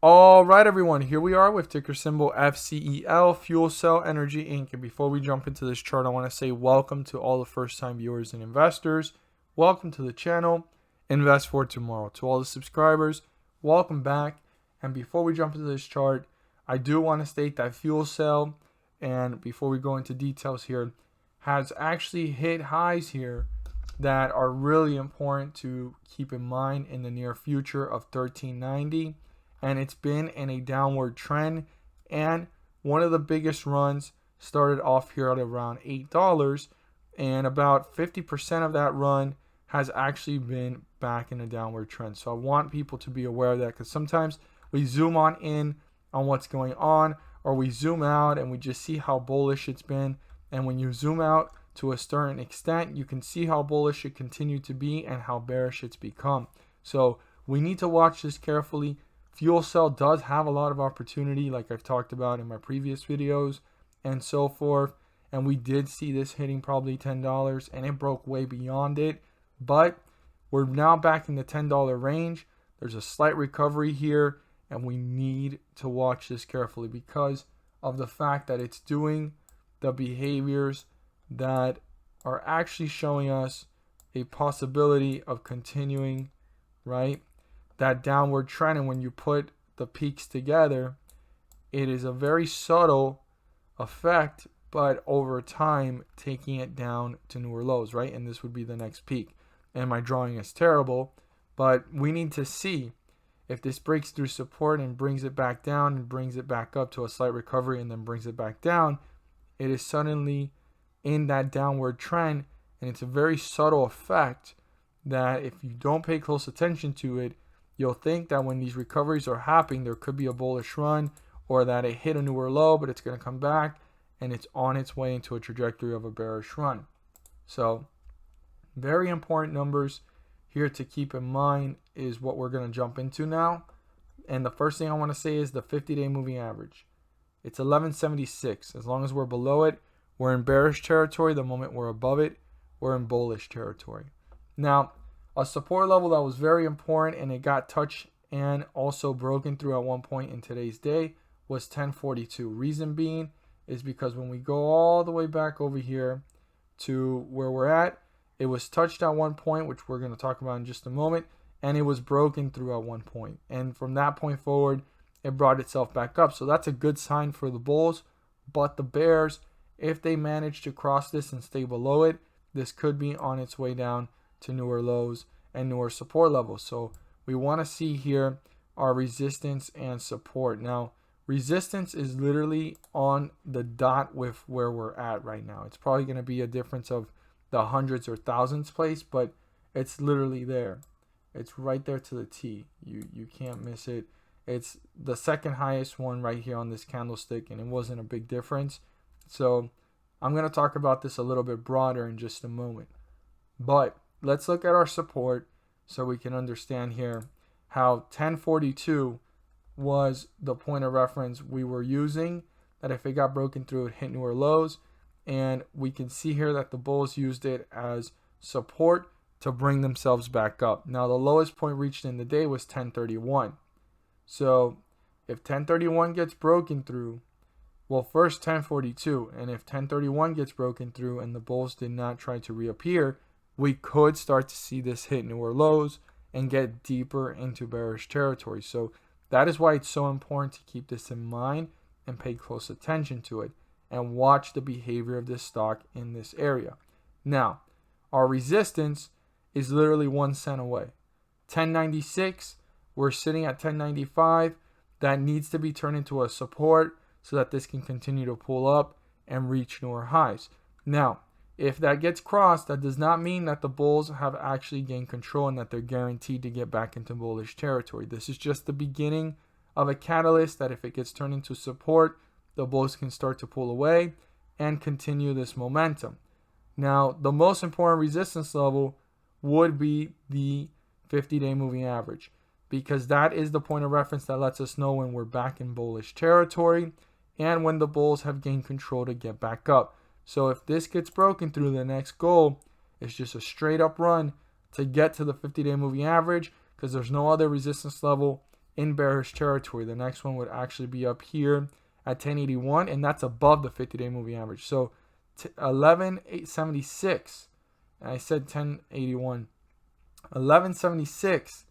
All right, everyone, here we are with ticker symbol FCEL, Fuelcell Energy Inc. And before we jump into this chart, I want to say welcome to all the first-time viewers and investors. Welcome to the channel, Invest for Tomorrow. To all the subscribers, welcome back. And before we jump into this chart, I do want to state that Fuelcell, and before we go into details here, has actually hit highs here that are really important to keep in mind in the near future of 1390. And it's been in a downward trend, and one of the biggest runs started off here at around $8, and about 50% of that run has actually been back in a downward trend. So I want people to be aware of that, because sometimes we zoom in on what's going on, or we zoom out and we just see how bullish it's been. And when you zoom out to a certain extent, you can see how bullish it continued to be and how bearish it's become. So we need to watch this carefully. Fuelcell does have a lot of opportunity, like I've talked about in my previous videos and so forth. And we did see this hitting probably $10, and it broke way beyond it. But we're now back in the $10 range. There's a slight recovery here, and we need to watch this carefully because of the fact that it's doing the behaviors that are actually showing us a possibility of continuing, right, that downward trend. And when you put the peaks together, it is a very subtle effect, but over time taking it down to newer lows, right? And this would be the next peak. And my drawing is terrible, but we need to see if this breaks through support and brings it back down and brings it back up to a slight recovery and then brings it back down. It is suddenly in that downward trend, and it's a very subtle effect that if you don't pay close attention to it, you'll think that when these recoveries are happening, there could be a bullish run, or that it hit a newer low, but it's going to come back and it's on its way into a trajectory of a bearish run. So very important numbers here to keep in mind is what we're going to jump into now. And the first thing I want to say is the 50-day moving average. It's 1176. As long as we're below it, we're in bearish territory. The moment we're above it, we're in bullish territory. Now, a support level that was very important, and it got touched and also broken through at one point in today's day, was 1042. Reason being is because when we go all the way back over here to where we're at, it was touched at one point, which we're going to talk about in just a moment, and it was broken through at one point. And from that point forward, it brought itself back up. So that's a good sign for the bulls. But the bears, if they manage to cross this and stay below it, this could be on its way down to newer lows and newer support levels. So we want to see here our resistance and support. Now, resistance is literally on the dot with where we're at right now. It's probably going to be a difference of the hundreds or thousands place, but it's literally there. It's right there to the T. You can't miss it. It's the second highest one right here on this candlestick, and it wasn't a big difference. So I'm going to talk about this a little bit broader in just a moment. But let's look at our support so we can understand here how 1042 was the point of reference we were using, that if it got broken through, it hit newer lows. And we can see here that the bulls used it as support to bring themselves back up. Now, the lowest point reached in the day was 1031. So if 1031 gets broken through, well, first 1042, and if 1031 gets broken through and the bulls did not try to reappear, we could start to see this hit newer lows and get deeper into bearish territory. So that is why it's so important to keep this in mind and pay close attention to it and watch the behavior of this stock in this area. Now, our resistance is literally 1 cent away. 1096, we're sitting at 1095. That needs to be turned into a support so that this can continue to pull up and reach newer highs. Now, if that gets crossed, that does not mean that the bulls have actually gained control and that they're guaranteed to get back into bullish territory. This is just the beginning of a catalyst that if it gets turned into support, the bulls can start to pull away and continue this momentum. Now, the most important resistance level would be the 50-day moving average, because that is the point of reference that lets us know when we're back in bullish territory and when the bulls have gained control to get back up. So if this gets broken through, the next goal is just a straight up run to get to the 50-day moving average, because there's no other resistance level in bearish territory. The next one would actually be up here at 1081, and that's above the 50-day moving average. So 1176, and I said 1081. 1176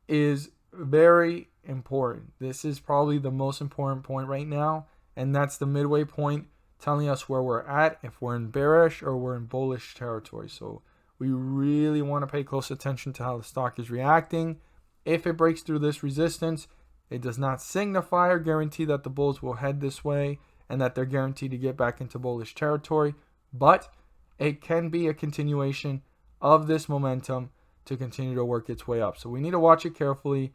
is very important. This is probably the most important point right now, and that's the midway point telling us where we're at, if we're in bearish or we're in bullish territory. So we really want to pay close attention to how the stock is reacting. If it breaks through this resistance, it does not signify or guarantee that the bulls will head this way and that they're guaranteed to get back into bullish territory, but it can be a continuation of this momentum to continue to work its way up. So we need to watch it carefully.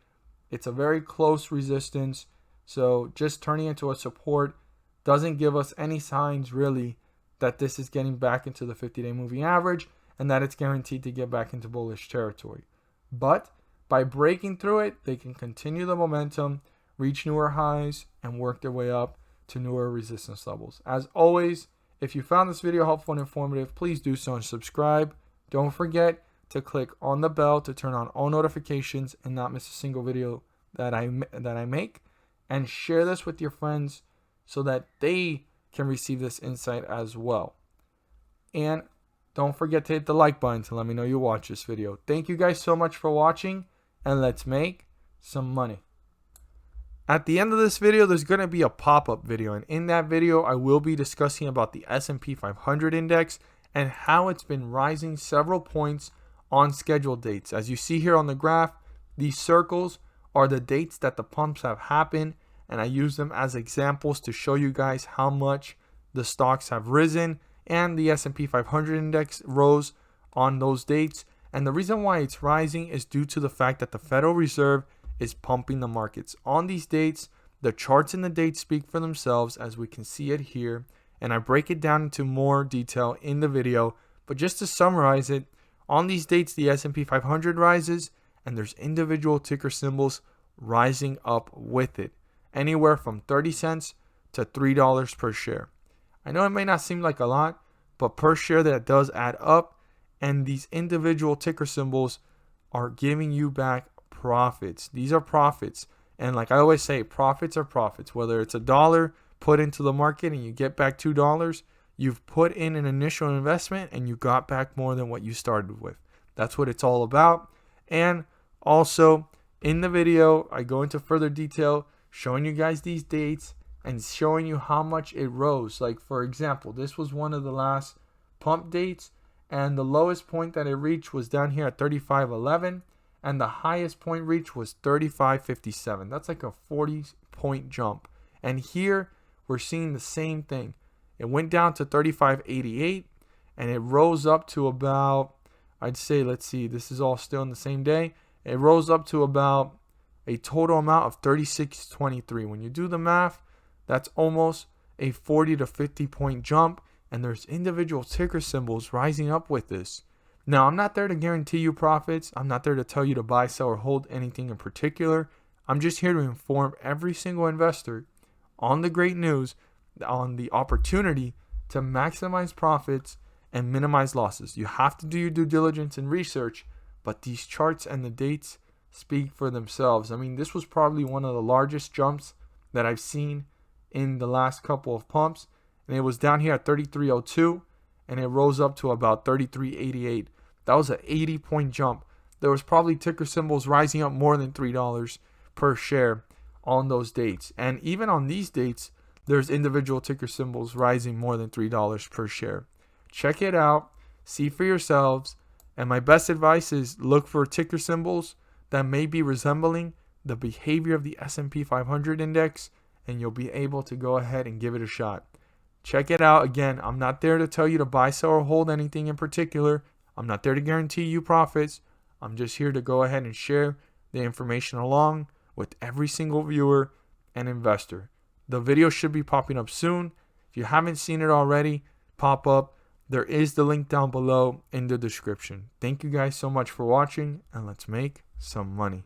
It's a very close resistance, so just turning into a support doesn't give us any signs really that this is getting back into the 50-day moving average and that it's guaranteed to get back into bullish territory. But by breaking through it, they can continue the momentum, reach newer highs, and work their way up to newer resistance levels. As always, if you found this video helpful and informative, please do so and subscribe. Don't forget to click on the bell to turn on all notifications and not miss a single video that I make. And share this with your friends so that they can receive this insight as well. And don't forget to hit the like button to let me know you watch this video. Thank you guys so much for watching, and let's make some money. At the end of this video, there's going to be a pop-up video, and in that video, I will be discussing about the S&P 500 index and how it's been rising several points on scheduled dates. As you see here on the graph, these circles are the dates that the pumps have happened, and I use them as examples to show you guys how much the stocks have risen, and the S&P 500 index rose on those dates. And the reason why it's rising is due to the fact that the Federal Reserve is pumping the markets. On these dates, the charts and the dates speak for themselves, as we can see it here, and I break it down into more detail in the video. But just to summarize it, on these dates, the S&P 500 rises, and there's individual ticker symbols rising up with it, anywhere from 30 cents to $3 per share. I know it may not seem like a lot, but per share that does add up, and these individual ticker symbols are giving you back profits. These are profits, and like I always say, profits are profits. Whether it's $1 put into the market and you get back $2, you've put in an initial investment and you got back more than what you started with. That's what it's all about. And also in the video, I go into further detail showing you guys these dates and showing you how much it rose. Like for example, this was one of the last pump dates, and the lowest point that it reached was down here at 35.11, and the highest point reached was 35.57. That's like a 40-point jump. And here we're seeing the same thing. It went down to 35.88, and it rose up to about, I'd say, let's see, this is all still in the same day. It rose up to about a total amount of 36.23. When you do the math, that's almost a 40 to 50 point jump, and there's individual ticker symbols rising up with this. Now, I'm not there to guarantee you profits. I'm not there to tell you to buy, sell, or hold anything in particular. I'm just here to inform every single investor on the great news, on the opportunity to maximize profits and minimize losses. You have to do your due diligence and research, but these charts and the dates speak for themselves. I mean, this was probably one of the largest jumps that I've seen in the last couple of pumps, and it was down here at 33.02, and it rose up to about 33.88. That was an 80-point jump. There was probably ticker symbols rising up more than $3 per share on those dates. And even on these dates, there's individual ticker symbols rising more than $3 per share. Check it out, see for yourselves, and my best advice is look for ticker symbols that may be resembling the behavior of the S&P 500 index, and you'll be able to go ahead and give it a shot. Check it out. Again, I'm not there to tell you to buy, sell, or hold anything in particular. I'm not there to guarantee you profits. I'm just here to go ahead and share the information along with every single viewer and investor. The video should be popping up soon. If you haven't seen it already, pop up. There is the link down below in the description. Thank you guys so much for watching, and let's make some money.